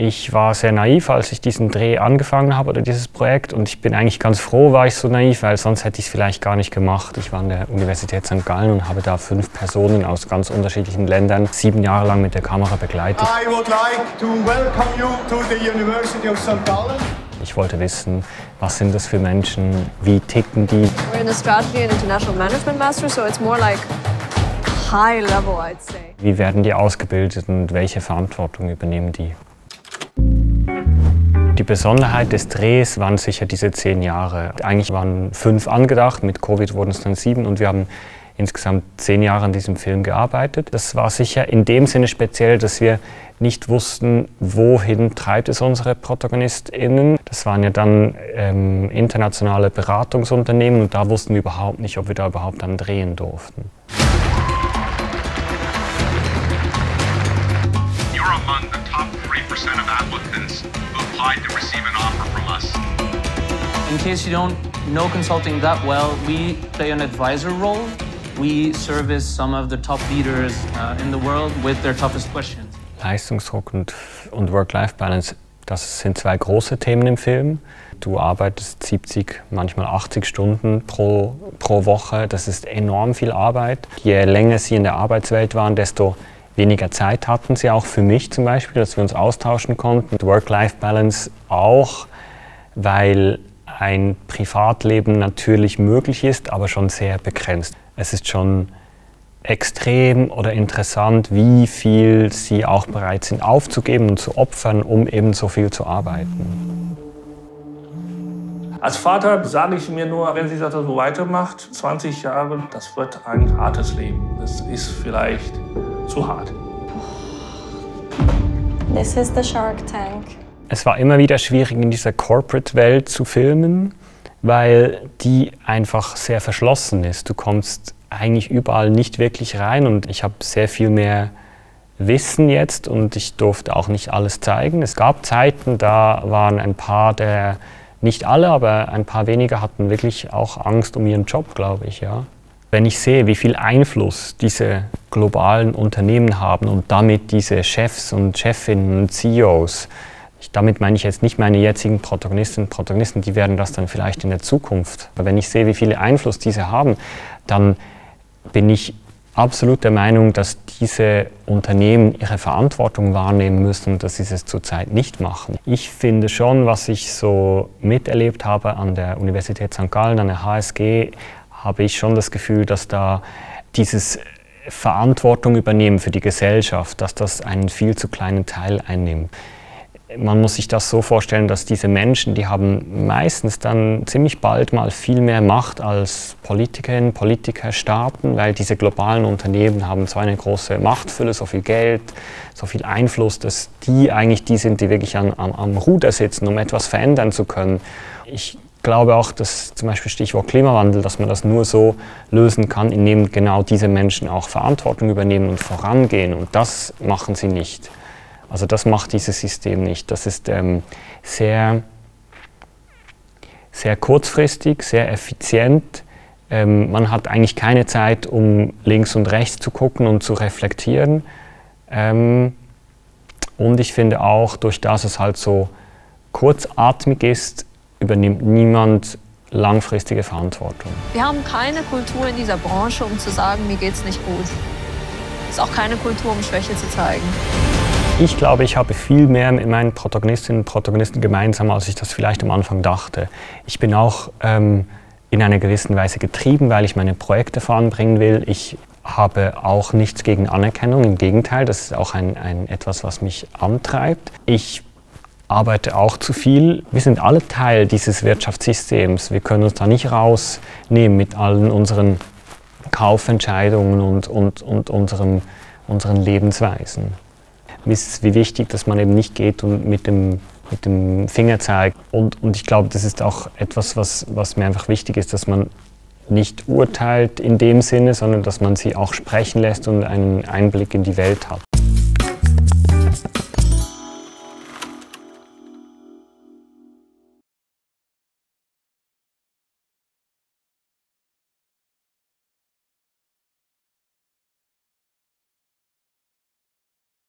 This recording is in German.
Ich war sehr naiv, als ich diesen Dreh angefangen habe oder dieses Projekt, und ich bin eigentlich ganz froh, war ich so naiv, weil sonst hätte ich es vielleicht gar nicht gemacht. Ich war an der Universität St. Gallen und habe da 5 Personen aus ganz unterschiedlichen Ländern 7 Jahre lang mit der Kamera begleitet. I would like to welcome you to the University of St. Gallen. Ich wollte wissen, was sind das für Menschen, wie ticken die. We're in a Strategy and International Management Master, so it's more like high level, I'd say. Wie werden die ausgebildet und welche Verantwortung übernehmen die? Die Besonderheit des Drehs waren sicher diese 10 Jahre. Eigentlich waren 5 angedacht, mit Covid wurden es dann 7 und wir haben insgesamt 10 Jahre an diesem Film gearbeitet. Das war sicher in dem Sinne speziell, dass wir nicht wussten, wohin treibt es unsere ProtagonistInnen. Das waren ja dann internationale Beratungsunternehmen und da wussten wir überhaupt nicht, ob wir da überhaupt dann drehen durften. You're among the top 3% of applicants who applied to receive an offer from us. In case you don't know consulting that well, we play an advisor role. We service some of the top leaders in the world with their toughest questions. Leistungsdruck und Work-Life-Balance, das sind 2 große Themen im Film. Du arbeitest 70, manchmal 80 Stunden pro Woche. Das ist enorm viel Arbeit. Je länger sie in der Arbeitswelt waren, desto weniger Zeit hatten sie auch für mich zum Beispiel, dass wir uns austauschen konnten. Work-Life-Balance auch, weil ein Privatleben natürlich möglich ist, aber schon sehr begrenzt. Es ist schon extrem oder interessant, wie viel sie auch bereit sind aufzugeben und zu opfern, um eben so viel zu arbeiten. Als Vater sage ich mir nur, wenn sie das so weitermacht, 20 Jahre, das wird ein hartes Leben. Das ist vielleicht zu hart. This is the Shark Tank. Es war immer wieder schwierig, in dieser Corporate-Welt zu filmen, weil die einfach sehr verschlossen ist. Du kommst eigentlich überall nicht wirklich rein und ich habe sehr viel mehr Wissen jetzt und ich durfte auch nicht alles zeigen. Es gab Zeiten, da waren ein paar nicht alle, aber ein paar weniger hatten wirklich auch Angst um ihren Job, glaube ich, ja. Wenn ich sehe, wie viel Einfluss diese globalen Unternehmen haben und damit diese Chefs und Chefinnen und CEOs, damit meine ich jetzt nicht meine jetzigen Protagonistinnen und Protagonisten, die werden das dann vielleicht in der Zukunft. Aber wenn ich sehe, wie viel Einfluss diese haben, dann bin ich absolut der Meinung, dass diese Unternehmen ihre Verantwortung wahrnehmen müssen und dass sie es zurzeit nicht machen. Ich finde schon, was ich so miterlebt habe an der Universität St. Gallen, an der HSG, habe ich schon das Gefühl, dass da dieses Verantwortung übernehmen für die Gesellschaft, dass das einen viel zu kleinen Teil einnimmt. Man muss sich das so vorstellen, dass diese Menschen, die haben meistens dann ziemlich bald mal viel mehr Macht als Politikerinnen, Politiker, Staaten, weil diese globalen Unternehmen haben so eine große Machtfülle, so viel Geld, so viel Einfluss, dass die eigentlich die sind, die wirklich am Ruder sitzen, um etwas verändern zu können. Ich glaube auch, dass zum Beispiel Stichwort Klimawandel, dass man das nur so lösen kann, indem genau diese Menschen auch Verantwortung übernehmen und vorangehen. Und das machen sie nicht. Also das macht dieses System nicht. Das ist sehr kurzfristig, sehr effizient. Man hat eigentlich keine Zeit, um links und rechts zu gucken und zu reflektieren. Und ich finde auch, durch das es halt so kurzatmig ist, übernimmt niemand langfristige Verantwortung. Wir haben keine Kultur in dieser Branche, um zu sagen, mir geht's nicht gut. Es ist auch keine Kultur, um Schwäche zu zeigen. Ich glaube, ich habe viel mehr mit meinen Protagonistinnen und Protagonisten gemeinsam, als ich das vielleicht am Anfang dachte. Ich bin auch in einer gewissen Weise getrieben, weil ich meine Projekte voranbringen will. Ich habe auch nichts gegen Anerkennung, im Gegenteil, das ist auch etwas, was mich antreibt. Ich arbeite auch zu viel. Wir sind alle Teil dieses Wirtschaftssystems. Wir können uns da nicht rausnehmen mit allen unseren Kaufentscheidungen und unseren Lebensweisen. Mir ist wie wichtig, dass man eben nicht geht und mit dem Finger zeigt. Und ich glaube, das ist auch etwas, was mir einfach wichtig ist, dass man nicht urteilt in dem Sinne, sondern dass man sie auch sprechen lässt und einen Einblick in die Welt hat.